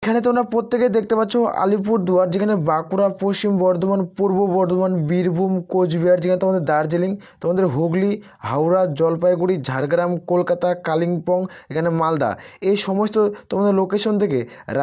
এখানে তোমরা প্রত্যেকে দেখতে পাচ্ছ আলিপুরদুয়ার, যেখানে বাঁকুড়া, পশ্চিম বর্ধমান, পূর্ব বর্ধমান, বীরভূম, কোচবিহার, যেখানে তোমাদের দার্জিলিং, তোমাদের হুগলি, হাওড়া, জলপাইগুড়ি, ঝাড়গ্রাম, কলকাতা, কালিম্পং, এখানে মালদা, এই সমস্ত তোমাদের লোকেশন থেকে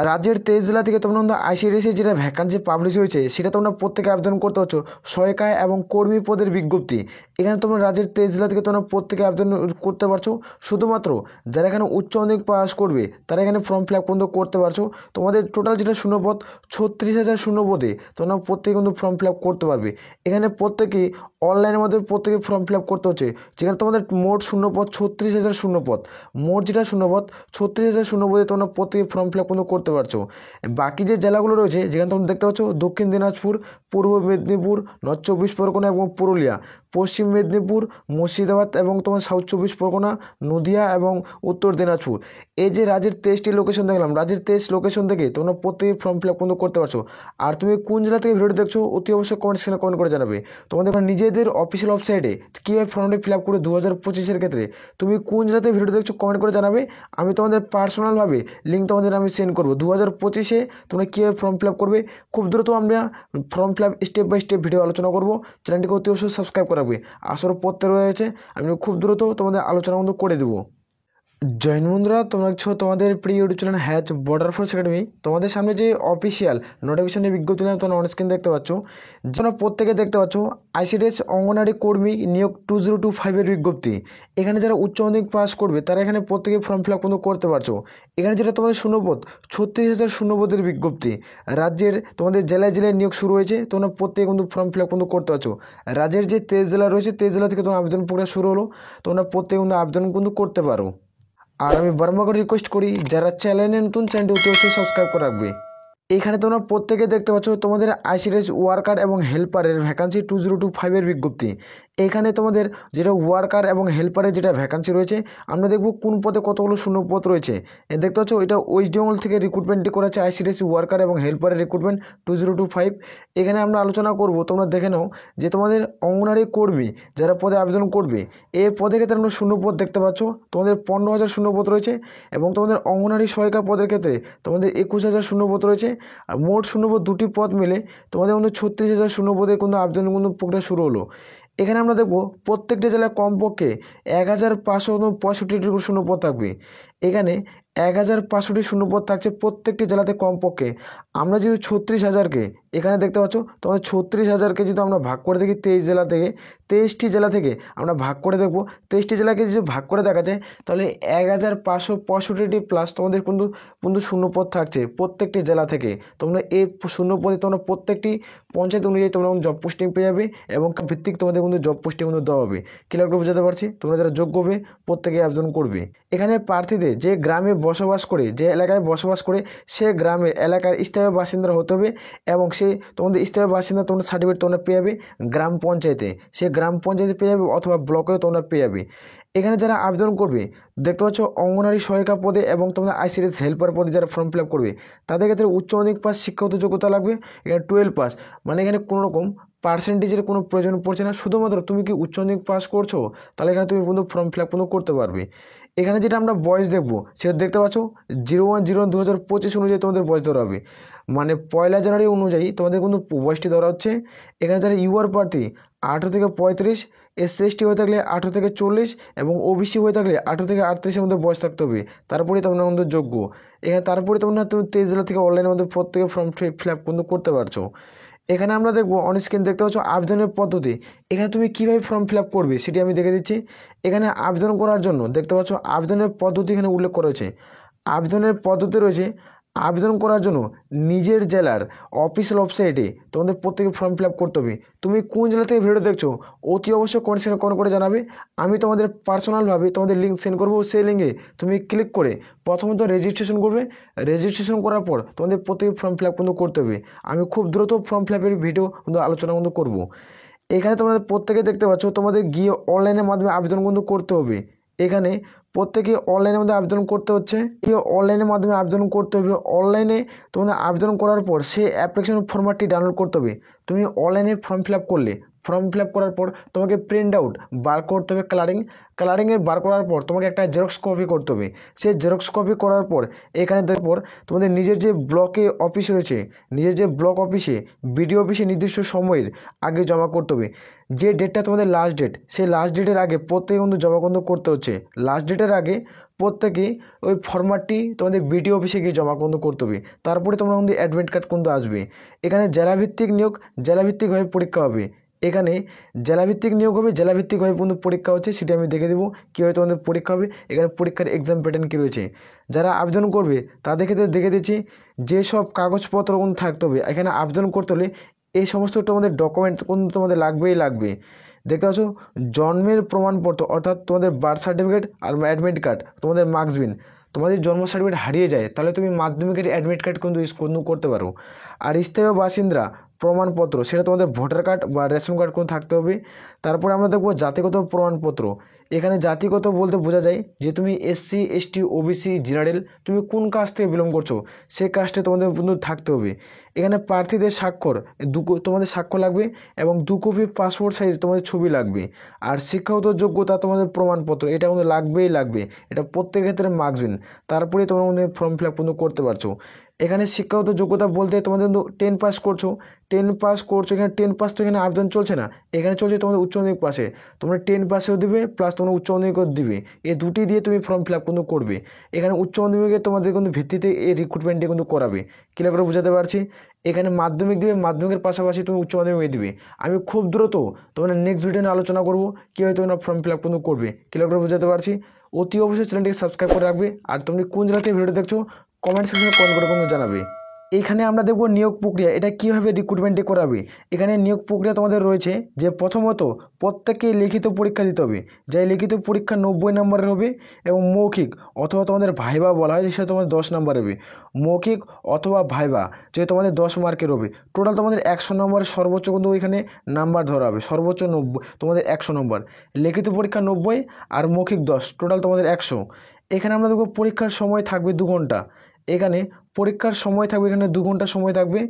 রাজ্যের 23 জেলা থেকে তোমরা আইসিডিএসের যেটা ভ্যাকান্সি পাবলিশ হয়েছে সেটা তোমরা প্রত্যেকে আবেদন করতে পারছো। সহায়িকা এবং কর্মী পদের বিজ্ঞপ্তি, এখানে তোমরা রাজ্যের 23 জেলা থেকে তোমরা প্রত্যেকে আবেদন করতে পারছো। শুধুমাত্র যারা এখানে উচ্চ মাধ্যমিক পাস করবে তারা এখানে ফর্ম ফিল আপ কিন্তু করতে পারছো। তোমাদের টোটাল যেটা শূন্যপদ 36,000 শূন্যপদে তোমরা প্রত্যেকে কিন্তু ফর্ম ফিল আপ করতে পারবে। এখানে প্রত্যেকেই অনলাইনের মধ্যে প্রত্যেকে ফর্ম ফিল আপ করতে হচ্ছে, যেখানে তোমাদের মোট শূন্যপদ 36,000 শূন্যপদ, মোট যেটা শূন্যপদ 36,000 শূন্যপদে তোমরা প্রত্যেকে ফর্ম ফিল আপ কিন্তু করতে পারছো। বাকি যে জেলাগুলো রয়েছে যেখানে তোমরা দেখতে পাচ্ছ দক্ষিণ দিনাজপুর, পূর্ব মেদিনীপুর, নর্থ 24 পরগনা এবং পুরুলিয়া, পশ্চিম মেদিনীপুর, মুর্শিদাবাদ এবং তোমার সাউথ 24 পরগনা, নদিয়া এবং উত্তর দিনাজপুর, এই যে রাজ্যের 23টি লোকেশন দেখলাম, রাজ্যের 23 লোকেশন থেকে তোমরা প্রত্যেকে ফর্ম ফিল আপ কিন্তু করতে পারছো। আর তুমি কোন জেলা থেকে ভিডিওটি দেখছো অতি অবশ্যই কমেন্ট সেকশনে কমেন্ট করে জানাবে। তোমাদের নিজেদের অফিসিয়াল ওয়েবসাইটে কীভাবে ফর্মটি ফিল আপ করে 2025-এর ক্ষেত্রে তুমি কোন জেলাতে ভিডিও দেখছো কমেন্ট করে জানাবে। আমি তোমাদের পার্সোনালভাবে লিঙ্ক তোমাদের আমি সেন্ড করবো। 2025-এ তোমরা কীভাবে ফর্ম ফিল আপ করবে খুব দ্রুত আমরা form fill up step by step video আলোচনা করবো। চ্যানেলটিকে অতি অবশ্যই সাবস্ক্রাইব করে রাখবে। আসর পড়তে রয়েছে, আমি খুব দ্রুত তোমাদের আলোচনা কিন্তু করে দেবো। জয় বন্ধুরা, তোমরা দেখছো তোমাদের প্রিয় ইউটিউব চ্যানেল হ্যাচ বর্ডার ফোর্স একাডেমি। তোমাদের সামনে যে অফিসিয়াল নোটিফিকেশনের বিজ্ঞপ্তি নিয়ে তোমরা অন স্ক্রিন দেখতে পাচ্ছ, তোমরা প্রত্যেকে দেখতে পাচ্ছ আইসিডিএস অঙ্গনারী কর্মী নিয়োগ 2025-এর বিজ্ঞপ্তি। এখানে যারা উচ্চ মাধ্যমিক পাস করবে তারা এখানে প্রত্যেকে ফর্ম ফিল আপ কিন্তু করতে পারছো। এখানে যেটা তোমাদের শূন্যপদ 36,000 শূন্যপদের বিজ্ঞপ্তি, রাজ্যের তোমাদের জেলায় জেলায় নিয়োগ শুরু হয়েছে, তোমরা প্রত্যেকে কিন্তু ফর্ম ফিল আপ কিন্তু করতে পারছো। রাজ্যের যে 23 জেলা রয়েছে 23 জেলা থেকে তোমার আবেদন প্রক্রিয়া শুরু হলো, তোমরা প্রত্যেকে কিন্তু আবেদন কিন্তু করতে পারো। আর আমি বারবার করে রিকোয়েস্ট করি যারা চ্যানেলে নতুন চ্যানেলটি অতি অবশ্যই সাবস্ক্রাইব করে রাখবে। এখানে তোমরা প্রত্যেকে দেখতে পাচ্ছ তোমাদের আইসিডিএস ওয়ার্কার এবং হেল্পারের ভ্যাকান্সি 2025-এর বিজ্ঞপ্তি। এখানে তোমাদের যেটা ওয়ার্কার এবং হেল্পারের যেটা ভ্যাকান্সি রয়েছে, আমরা দেখব কোন পদে কতগুলো শূন্যপদ রয়েছে। দেখতে পাচ্ছ এটা ওয়েস্ট বেঙ্গল থেকে রিক্রুটমেন্টটি করেছে আইসিডিএস ওয়ার্কার এবং হেল্পারের রিক্রুটমেন্ট 2025। এখানে আমরা আলোচনা করব, তোমরা দেখে নাও যে তোমাদের অঙ্গনারী কর্মী যারা পদে আবেদন করবে এই পদে ক্ষেত্রে আমরা শূন্যপদ দেখতে পাচ্ছ তোমাদের 15,000 শূন্যপদ রয়েছে, এবং তোমাদের অঙ্গনারী সহায়িকা পদের ক্ষেত্রে তোমাদের 21,000 শূন্যপদ রয়েছে। আর মোট শূন্যপদ দুটি পদ মিলে তোমাদের কিন্তু 36,000 শূন্যপদের কিন্তু আবেদন কিন্তু প্রক্রিয়া শুরু হলো। এখানে আমরা দেখব প্রত্যেকটি জেলায় কমপক্ষে 1,565টি শূন্যপদ থাকবে। এখানে 1,500টি শূন্যপদ থাকছে প্রত্যেকটি জেলাতে কমপক্ষে। আমরা যদি 36,000-কে এখানে দেখতে পাচ্ছ, তোমাদের 36,000-কে যদি আমরা ভাগ করে দেখি 23 জেলা থেকে, 23টি জেলা থেকে আমরা ভাগ করে দেখবো, 23টি জেলাকে যদি ভাগ করে দেখা যায় তাহলে 1,565টি প্লাস তোমাদের কিন্তু কিন্তু শূন্যপদ থাকছে প্রত্যেকটি জেলা থেকে। তোমরা এই শূন্যপদে তোমরা প্রত্যেকটি পঞ্চায়েত অনুযায়ী তোমরা জব পোস্টিং পেয়ে যাবে, এবং ভিত্তিক তোমাদের কিন্তু জব পোস্টিং কিন্তু দেওয়া হবে। ক্লিয়ার করে বোঝাতে পারছি? তোমরা যারা যোগ্য হবে প্রত্যেকে আবেদন করবে। এখানে প্রার্থীদের যে গ্রামে বসবাস করে, যে এলাকায় বসবাস করে সে গ্রামের এলাকার স্থায়ী বাসিন্দা হতে হবে, এবং সে তোমাদের স্থায়ী বাসিন্দা তোমরা সার্টিফিকেট তোমরা পেয়ে যাবে গ্রাম পঞ্চায়েতে, সে গ্রাম পঞ্চায়েতে পেয়ে যাবে অথবা ব্লকেও তোমরা পেয়ে যাবে। এখানে যারা আবেদন করবে দেখতে পাচ্ছ অঙ্গনারী সহায়িকা পদে এবং তোমরা আইসিডিএস হেল্পার পদে যারা ফর্ম ফিল আপ করবে তাদের ক্ষেত্রে উচ্চ মাধ্যমিক পাস শিক্ষাগত যোগ্যতা লাগবে। এখানে 12 পাস, মানে এখানে কোনো রকম পার্সেন্টেজের কোনো প্রয়োজন পড়ছে না, শুধুমাত্র তুমি কি উচ্চ মাধ্যমিক পাস করছো তাহলে এখানে তুমি কিন্তু ফর্ম ফিল আপ কিন্তু করতে পারবে। এখানে যেটা আমরা বয়স দেখবো সেটা দেখতে পাচ্ছ 01/01/2025 অনুযায়ী তোমাদের বয়স ধরা হবে, মানে 1 জানুয়ারি অনুযায়ী তোমাদের কিন্তু বয়সটি ধরা হচ্ছে। এখানে যারা ইউআর প্রার্থী 18 থেকে 35, SC/ST হয়ে থাকলে 18 থেকে 40, এবং ওবিসি হয়ে থাকলে 18 থেকে 38-এর মধ্যে বয়স থাকতে হবে, তারপরে তোমরা কিন্তু যোগ্য। এখানে তারপরে তোমরা 23 জেলা থেকে অনলাইনের মধ্যে প্রত্যেকে ফর্ম ফিল আপ কিন্তু করতে পারছো। এখানে আমরা দেখবো অন স্ক্রিন দেখতে পাচ্ছ আবেদনের পদ্ধতি। এখানে তুমি কীভাবে ফর্ম ফিল আপ করবে সেটি আমি দেখে দিচ্ছি। এখানে আবেদন করার জন্য দেখতে পাচ্ছ আবেদনের পদ্ধতি এখানে উল্লেখ করা হয়েছে। আবেদনের পদ্ধতি রয়েছে, আবেদন করার জন্য নিজের জেলার অফিসিয়াল ওয়েবসাইটে তোমাদের প্রত্যেকে ফর্ম ফিল আপ করতে হবে। তুমি কোন জেলা থেকে ভিডিও দেখছো অতি অবশ্যই কমেন্ট করে জানাবে। আমি তোমাদের পার্সোনালভাবে তোমাদের লিঙ্ক সেন্ড করবো, সেই লিঙ্কে তুমি ক্লিক করে প্রথমত রেজিস্ট্রেশন করবে। রেজিস্ট্রেশন করার পর তোমাদের প্রত্যেকে ফর্ম ফিল আপ কিন্তু করতে হবে। আমি খুব দ্রুত ফর্ম ফিল আপের ভিডিও কিন্তু আলোচনা কিন্তু করবো। এখানে তোমাদের প্রত্যেকে দেখতে পাচ্ছ তোমাদের গিয়ে অনলাইনের মাধ্যমে আবেদন কিন্তু করতে হবে। এখানে প্রত্যেকে অনলাইনের মধ্যে আবেদন করতে হচ্ছে, অনলাইনের মাধ্যমে আবেদন করতে হবে। অনলাইনে তোমাদের আবেদন করার পর সেই অ্যাপ্লিকেশন ফর্ম্যাটটি ডাউনলোড করতে হবে। তুমি অনলাইনে ফর্ম ফিল আপ করলে ফর্ম ফিল আপ করার পর তোমাকে প্রিন্ট আউট বার করতে হবে কালারিংয়ের বার করার পর তোমাকে একটা জেরক্স কপি করতে হবে। সেই জেরক্স কপি করার পর এখানে দেওয়ার পর তোমাদের নিজের যে ব্লকে অফিস রয়েছে, নিজের যে ব্লক অফিসে বিডিও অফিসে নির্দিষ্ট সময়ের আগে জমা করতে হবে। যে ডেটটা তোমাদের লাস্ট ডেট, সেই লাস্ট ডেটের আগে প্রত্যেকে কিন্তু জমা কিন্তু করতে হচ্ছে। লাস্ট ডেটের আগে প্রত্যেকে ওই ফরম্যাটটি তোমাদের বিডিও অফিসে গিয়ে জমা কিন্তু করতে হবে। তারপরে তোমরা কিন্তু অ্যাডমিট কার্ড কিন্তু আসবে। এখানে জেলাভিত্তিক নিয়োগ, জেলাভিত্তিকভাবে পরীক্ষা হবে। এখানে জেলাভিত্তিক নিয়োগ হবে, জেলাভিত্তিকভাবে কিন্তু পরীক্ষা হচ্ছে, সেটা আমি দেখে দেবো কীভাবে তোমাদের পরীক্ষা হবে। এখানে পরীক্ষার এক্সাম প্যাটার্ন কী রয়েছে, যারা আবেদন করবে তাদের ক্ষেত্রে দেখে দিচ্ছি যেসব কাগজপত্র কিন্তু থাকতে হবে। এখানে আবেদন করতে হলে এই সমস্ত তোমাদের ডকুমেন্ট কিন্তু তোমাদের লাগবে। দেখতে পাচ্ছ, জন্মের প্রমাণপত্র অর্থাৎ তোমাদের বার্থ সার্টিফিকেট আর অ্যাডমিট কার্ড, তোমাদের মার্কসবিন। তোমাদের জন্ম সার্টিফিকেট হারিয়ে যায় তাহলে তুমি মাধ্যমিকের অ্যাডমিট কার্ড কিন্তু ইউজ করতে পারো। আর স্থায়ী বাসিন্দা প্রমাণপত্র, সেটা তোমাদের ভোটার কার্ড বা রেশন কার্ড কোনো থাকতে হবে। তারপরে আমরা দেখবো জাতিগত প্রমাণপত্র। এখানে জাতিগত বলতে বোঝা যায় যে তুমি SC ST OBC জেনারেল, তুমি কোন কাস্ট থেকে বিলং করছো সেই কাস্টে তোমাদের কিন্তু থাকতে হবে। এখানে প্রার্থীদের স্বাক্ষর, তোমাদের স্বাক্ষর লাগবে এবং 2 কপি পাসপোর্ট সাইজ তোমাদের ছবি লাগবে। আর শিক্ষাগত যোগ্যতা তোমাদের প্রমাণপত্র, এটা কিন্তু লাগবে, এটা প্রত্যেক ক্ষেত্রে মার্কসবিন। তারপরে তোমরা ফর্ম ফিল আপ কিন্তু করতে পারছো। এখানে শিক্ষাগত যোগ্যতা বলতে তোমাদের কিন্তু 10 পাস করছো, এখানে 10 পাস তো এখানে আবেদন চলছে না, এখানে চলছে তোমাদের উচ্চ মাধ্যমিক পাশে। তোমরা 10 পাসেও দিবে প্লাস তোমরা উচ্চ মাধ্যমিকও দিবে, এই দুটি দিয়ে তুমি ফর্ম ফিল আপ কিন্তু করবে। এখানে উচ্চ মাধ্যমিকে তোমাদের কিন্তু ভিত্তিতে এই রিক্রুটমেন্টটি কিন্তু করাবে। ক্লিয়ার করে বোঝাতে পারছি? এখানে মাধ্যমিক দিবে, মাধ্যমিকের পাশাপাশি তুমি উচ্চ মাধ্যমিক দিবে। আমি খুব দ্রুত তোমাদের নেক্সট ভিডিও নিয়ে আলোচনা করবো কীভাবে তোমরা ফর্ম ফিল আপ কিন্তু করবে। ক্লিয়ার করে বোঝাতে পারছি? অতি অবশ্যই চ্যানেলটিকে সাবস্ক্রাইব করে রাখবে। আর তুমি কোন জেলা থেকে ভিডিওটি দেখছো কমেন্ট সেকশনে কমেন্ট করে কিন্তু জানাবে। এইখানে আমরা দেখব নিয়োগ প্রক্রিয়া, এটা কীভাবে রিক্রুটমেন্টটি করাবে। এখানে নিয়োগ প্রক্রিয়া তোমাদের রয়েছে যে প্রথমত প্রত্যেককে লিখিত পরীক্ষা দিতে হবে, যাই লিখিত পরীক্ষা 90 নম্বরের হবে এবং মৌখিক অথবা তোমাদের ভাইবা বলা হয় সেটা তোমাদের 10 নম্বরের হবে। মৌখিক অথবা ভাইবা যে তোমাদের 10 মার্কের হবে। টোটাল তোমাদের 100 নম্বরের সর্বোচ্চ কিন্তু ওইখানে নাম্বার ধরা হবে, সর্বোচ্চ 90 তোমাদের 100 নম্বর। লিখিত পরীক্ষা 90 আর মৌখিক 10, টোটাল তোমাদের 100। এখানে আমরা দেখব পরীক্ষার সময় থাকবে 2 ঘন্টা। এখানে পরীক্ষার সময় থাকবে, এখানে 2 ঘন্টা সময় থাকবে।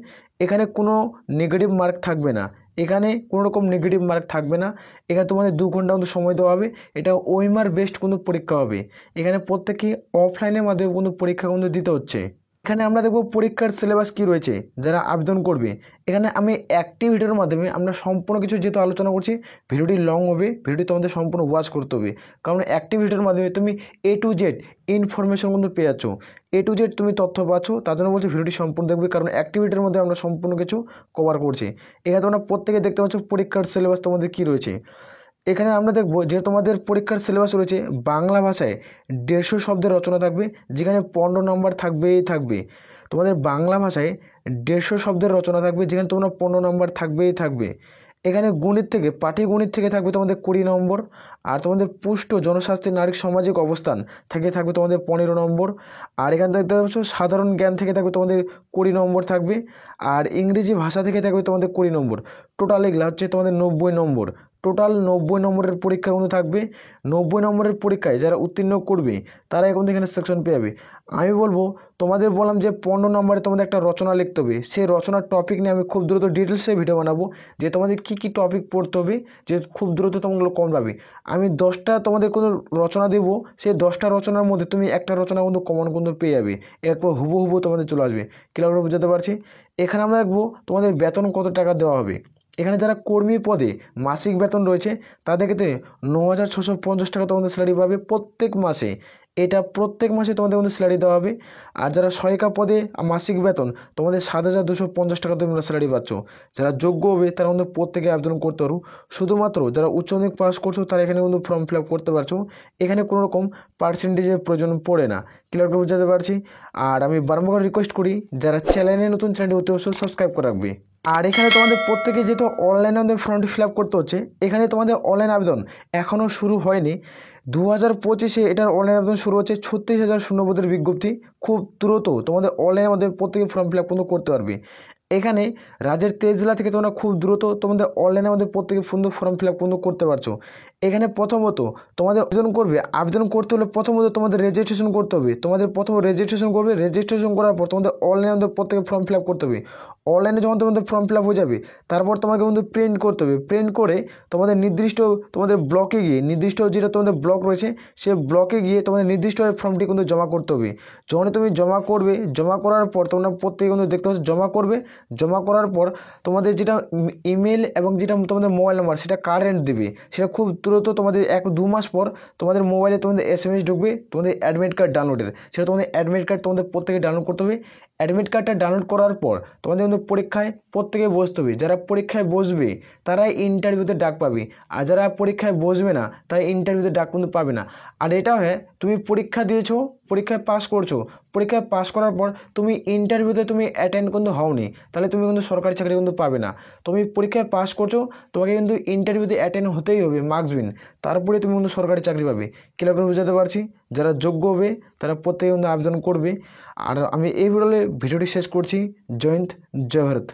এখানে কোনো নেগেটিভ মার্ক থাকবে না, এখানে কোনো রকম নেগেটিভ মার্ক থাকবে না। এখানে তোমাদের 2 ঘন্টা কিন্তু সময় দেওয়া হবে। এটা ওএমআর বেসড কোনো পরীক্ষা হবে। এখানে প্রত্যেকে অফলাইনের মাধ্যমে কোনো পরীক্ষা কিন্তু দিতে হচ্ছে। এখানে আমরা দেখব পরীক্ষার সিলেবাস কী রয়েছে যারা আবেদন করবে। এখানে আমি একটি ভিডিওর মাধ্যমে আমরা সম্পূর্ণ কিছু যেহেতু আলোচনা করছি, ভিডিওটি লং হবে, ভিডিওটি তোমাদের সম্পূর্ণ ওয়াচ করতে হবে। কারণ একটি ভিডিওর মাধ্যমে তুমি A to Z ইনফরমেশন কিন্তু পেয়ে যাচ্ছ, A to Z তুমি তথ্য পাচ্ছ। তার জন্য বলছি ভিডিওটি সম্পূর্ণ দেখবে, কারণ অ্যাক্টিভিটির মধ্যে আমরা সম্পূর্ণ কিছু কভার করছি। এখানে তোমরা প্রত্যেকে দেখতে পাচ্ছ পরীক্ষার সিলেবাস তোমাদের কী রয়েছে। এখানে আমরা দেখব যে তোমাদের পরীক্ষার সিলেবাস রয়েছে বাংলা ভাষায় 150 শব্দের রচনা থাকবে, যেখানে 15 নম্বর থাকবে। তোমাদের বাংলা ভাষায় 150 শব্দের রচনা থাকবে, যেখানে তোমরা 15 নম্বর থাকবে। এখানে গণিত থেকে, পাটিগণিত থেকে থাকবে তোমাদের 20 নম্বর। আর তোমাদের পুষ্ট জনস্বাস্থ্যের নারী সামাজিক অবস্থান থাকবে তোমাদের 15 নম্বর। আর এখান থেকে দেখতে পাচ্ছ সাধারণ জ্ঞান থেকে থাকবে তোমাদের 20 নম্বর থাকবে। আর ইংরেজি ভাষা থেকে থাকবে তোমাদের 20 নম্বর। টোটাল এগুলো হচ্ছে তোমাদের 90 নম্বর। টোটাল 90 নম্বরের পরীক্ষা কিন্তু থাকবে। 90 নম্বরের পরীক্ষায় যারা উত্তীর্ণ করবে তারা কিন্তু এখানে সেকশন পেয়ে যাবে। আমি বলবো তোমাদের বললাম যে 15 নম্বরে তোমাদের একটা রচনা লিখতে হবে। সেই রচনার টপিক নিয়ে আমি খুব দ্রুত ডিটেলসে ভিডিও বানাবো, যে তোমাদের কী টপিক পড়তে হবে, যে খুব দ্রুত তোমরা কম পাবে। আমি 10টা তোমাদের কোনো রচনা দেবো, সেই 10টা রচনার মধ্যে তুমি একটা রচনা কিন্তু কমন কিন্তু পেয়ে যাবে, এরপর হুবহু তোমাদের চলে আসবে। ক্লিয়ার করে বুঝাতে পারছি? এখানে আমরা দেখবো তোমাদের বেতন কত টাকা দেওয়া হবে। এখানে যারা কর্মী পদে মাসিক বেতন রয়েছে তাদের ক্ষেত্রে 9650 টাকা তোমাদের স্যালারি পাবে প্রত্যেক মাসে। এটা প্রত্যেক মাসে তোমাদের কিন্তু স্যালারি দেওয়া হবে। আর যারা সহায়িকা পদে মাসিক বেতন তোমাদের 7250 টাকা তোমরা স্যালারি পাচ্ছ। যারা যোগ্য হবে তারা কিন্তু প্রত্যেকে আবেদন করতে পারো। শুধুমাত্র যারা উচ্চ মাধ্যমিক পাস করছো তারা এখানে কিন্তু ফর্ম ফিল আপ করতে পারছো। এখানে কোনো রকম পার্সেন্টেজের প্রয়োজন পড়ে না। ক্লিয়ার করে বুঝাতে পারছি? আর আমি বারবার রিকোয়েস্ট করি যারা চ্যানেলে নতুন, চ্যানেলটি অতি অবশ্যই সাবস্ক্রাইব করে রাখবে। আর এখানে তোমাদের প্রত্যেকে যেহেতু অনলাইনে আমাদের ফর্মটি ফিল আপ করতে হচ্ছে, এখানে তোমাদের অনলাইন আবেদন এখনও শুরু হয়নি। 2025-এ এটার অনলাইন আবেদন শুরু হচ্ছে। 36,000 শূন্যপদের বিজ্ঞপ্তি। খুব দ্রুত তোমাদের অনলাইনের মধ্যে প্রত্যেকে ফর্ম ফিল আপ কিন্তু করতে পারবে। এখানে রাজ্যের 23 জেলা থেকে তোমরা খুব দ্রুত তোমাদের অনলাইনের মধ্যে প্রত্যেকে ফর্ম ফিল আপ কিন্তু করতে পারছো। এখানে প্রথমত তোমাদের আবেদন করতে হলে প্রথমত তোমাদের রেজিস্ট্রেশন করতে হবে। রেজিস্ট্রেশন করার পর তোমাদের অনলাইনের মধ্যে প্রত্যেকে ফর্ম ফিল আপ করতে হবে। অনলাইনে যখন তোমাদের ফর্ম ফিল আপ হয়ে যাবে তারপর তোমাকে কিন্তু প্রিন্ট করতে হবে। প্রিন্ট করে তোমাদের নির্দিষ্ট তোমাদের ব্লকে গিয়ে নির্দিষ্ট যেটা তোমাদের ব্লক রয়েছে সে ব্লকে গিয়ে তোমাদের নির্দিষ্টভাবে ফর্মটি কিন্তু জমা করতে হবে। যখন তুমি জমা করবে, জমা করার পর তোমরা প্রত্যেকে কিন্তু দেখতে পাচ্ছ জমা করবে। জমা করার পর তোমাদের যেটা ইমেল এবং যেটা তোমাদের মোবাইল নাম্বার সেটা কারেন্ট দেবে, সেটা খুব দ্রুত তোমাদের 1-2 মাস পর তোমাদের মোবাইলে তোমাদের SMS ঢুকবে তোমাদের অ্যাডমিট কার্ড ডাউনলোডের। সেটা তোমাদের অ্যাডমিট কার্ড তোমাদের প্রত্যেকে ডাউনলোড করতে হবে। অ্যাডমিট কার্ডটা ডাউনলোড করার পর তোমাদের কিন্তু পরীক্ষায় প্রত্যেকে বসতে হবে। যারা পরীক্ষায় বসবে তারাই ইন্টারভিউতে ডাক পাবে, আর যারা পরীক্ষায় বসবে না তারা ইন্টারভিউতে ডাক কিন্তু পাবে না। আর এটা হয় তুমি পরীক্ষা দিয়েছো, পরীক্ষায় পাস করছো, পরীক্ষায় পাস করার পর তুমি ইন্টারভিউতে তুমি অ্যাটেন্ড কিন্তু হওনি, তাহলে তুমি কিন্তু সরকারি চাকরি কিন্তু পাবে না। তুমি পরীক্ষায় পাস করছো, তোমাকে কিন্তু ইন্টারভিউতে অ্যাটেন্ড হতেই হবে মার্কস উইন, তারপরে তুমি কিন্তু সরকারি চাকরি পাবে। ক্লিয়ার করে বুঝাতে পারছি? যারা যোগ্য হবে তারা প্রত্যেকে কিন্তু আবেদন করবে। আর আমি এই ভিডিওটি শেষ করছি। জয় হিন্দ, জয় ভারত।